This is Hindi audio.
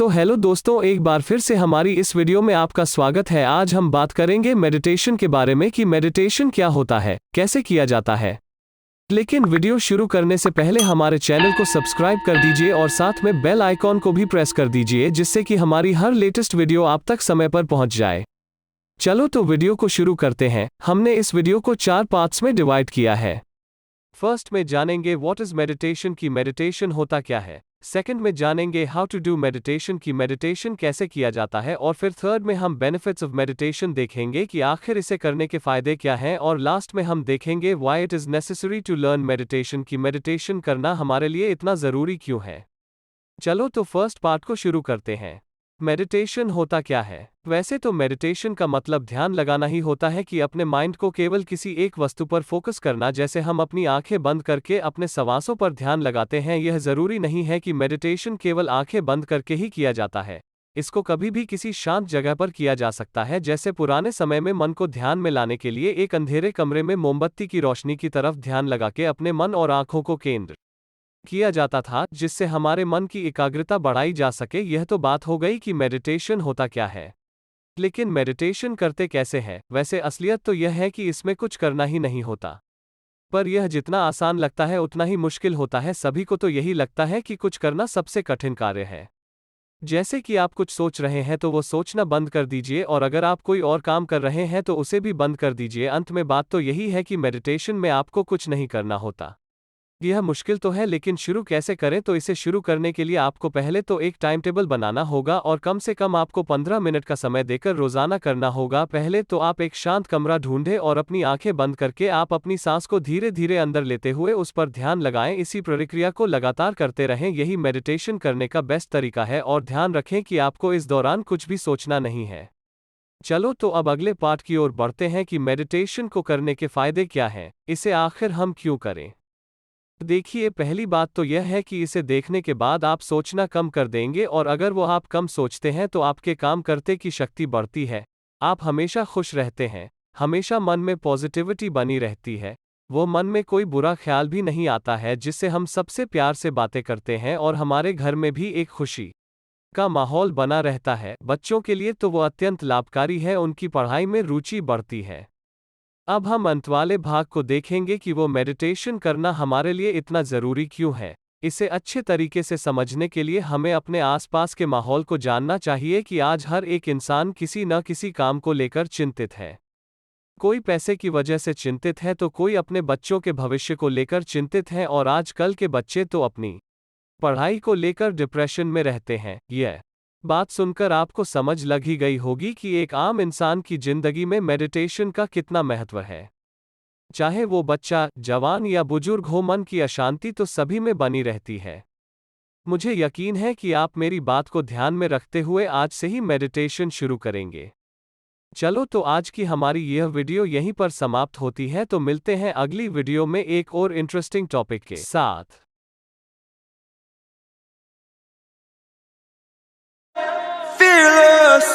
तो हेलो दोस्तों, एक बार फिर से हमारी इस वीडियो में आपका स्वागत है। आज हम बात करेंगे मेडिटेशन के बारे में कि मेडिटेशन क्या होता है, कैसे किया जाता है। लेकिन वीडियो शुरू करने से पहले हमारे चैनल को सब्सक्राइब कर दीजिए और साथ में बेल आइकॉन को भी प्रेस कर दीजिए, जिससे कि हमारी हर लेटेस्ट वीडियो आप तक समय पर पहुंच जाए। चलो तो वीडियो को शुरू करते हैं। हमने इस वीडियो को 4 पार्ट्स में डिवाइड किया है। फर्स्ट में जानेंगे व्हाट इज मेडिटेशन की मेडिटेशन होता क्या है। सेकंड में जानेंगे हाउ टू डू मेडिटेशन की मेडिटेशन कैसे किया जाता है। और फिर थर्ड में हम बेनिफिट्स ऑफ मेडिटेशन देखेंगे कि आखिर इसे करने के फायदे क्या हैं। और लास्ट में हम देखेंगे why it is necessary to learn meditation की मेडिटेशन करना हमारे लिए इतना ज़रूरी क्यों है। चलो तो फर्स्ट पार्ट को शुरू करते हैं। मेडिटेशन होता क्या है। वैसे तो मेडिटेशन का मतलब ध्यान लगाना ही होता है कि अपने माइंड को केवल किसी एक वस्तु पर फोकस करना, जैसे हम अपनी आंखें बंद करके अपने सांसों पर ध्यान लगाते हैं। यह जरूरी नहीं है कि मेडिटेशन केवल आंखें बंद करके ही किया जाता है। इसको कभी भी किसी शांत जगह पर किया जा सकता है, जैसे पुराने समय में मन को ध्यान में लाने के लिए एक अंधेरे कमरे में मोमबत्ती की रोशनी की तरफ ध्यान लगा के अपने मन और आंखों को केंद्र किया जाता था, जिससे हमारे मन की एकाग्रता बढ़ाई जा सके। यह तो बात हो गई कि मेडिटेशन होता क्या है। लेकिन मेडिटेशन करते कैसे हैं। वैसे असलियत तो यह है कि इसमें कुछ करना ही नहीं होता, पर यह जितना आसान लगता है उतना ही मुश्किल होता है। सभी को तो यही लगता है कि कुछ करना सबसे कठिन कार्य है। जैसे कि आप कुछ सोच रहे हैं तो वो सोचना बंद कर दीजिए, और अगर आप कोई और काम कर रहे हैं तो उसे भी बंद कर दीजिए। अंत में बात तो यही है कि मेडिटेशन में आपको कुछ नहीं करना होता। यह मुश्किल तो है, लेकिन शुरू कैसे करें। तो इसे शुरू करने के लिए आपको पहले तो एक टाइम टेबल बनाना होगा, और कम से कम आपको 15 मिनट का समय देकर रोजाना करना होगा। पहले तो आप एक शांत कमरा ढूंढें और अपनी आंखें बंद करके आप अपनी सांस को धीरे धीरे अंदर लेते हुए उस पर ध्यान लगाएं। इसी प्रक्रिया को लगातार करते रहें, यही मेडिटेशन करने का बेस्ट तरीका है। और ध्यान रखें कि आपको इस दौरान कुछ भी सोचना नहीं है। चलो तो अब अगले पार्ट की ओर बढ़ते हैं कि मेडिटेशन को करने के फायदे क्या हैं, इसे आखिर हम क्यों करें। देखिए, पहली बात तो यह है कि इसे देखने के बाद आप सोचना कम कर देंगे, और अगर वो आप कम सोचते हैं तो आपके काम करते की शक्ति बढ़ती है। आप हमेशा खुश रहते हैं, हमेशा मन में पॉजिटिविटी बनी रहती है। वो मन में कोई बुरा ख्याल भी नहीं आता है, जिससे हम सबसे प्यार से बातें करते हैं और हमारे घर में भी एक खुशी का माहौल बना रहता है। बच्चों के लिए तो वो अत्यंत लाभकारी है, उनकी पढ़ाई में रुचि बढ़ती है। अब हम अंत वाले भाग को देखेंगे कि वो मेडिटेशन करना हमारे लिए इतना ज़रूरी क्यों है। इसे अच्छे तरीके से समझने के लिए हमें अपने आसपास के माहौल को जानना चाहिए कि आज हर एक इंसान किसी न किसी काम को लेकर चिंतित है। कोई पैसे की वजह से चिंतित है, तो कोई अपने बच्चों के भविष्य को लेकर चिंतित है, और आजकल के बच्चे तो अपनी पढ़ाई को लेकर डिप्रेशन में रहते हैं। यह बात सुनकर आपको समझ लग ही गई होगी कि एक आम इंसान की जिंदगी में मेडिटेशन का कितना महत्व है। चाहे वो बच्चा, जवान या बुजुर्ग हो, मन की अशांति तो सभी में बनी रहती है। मुझे यकीन है कि आप मेरी बात को ध्यान में रखते हुए आज से ही मेडिटेशन शुरू करेंगे। चलो तो आज की हमारी यह वीडियो यहीं पर समाप्त होती है। तो मिलते हैं अगली वीडियो में एक और इंटरेस्टिंग टॉपिक के साथ। Fearless.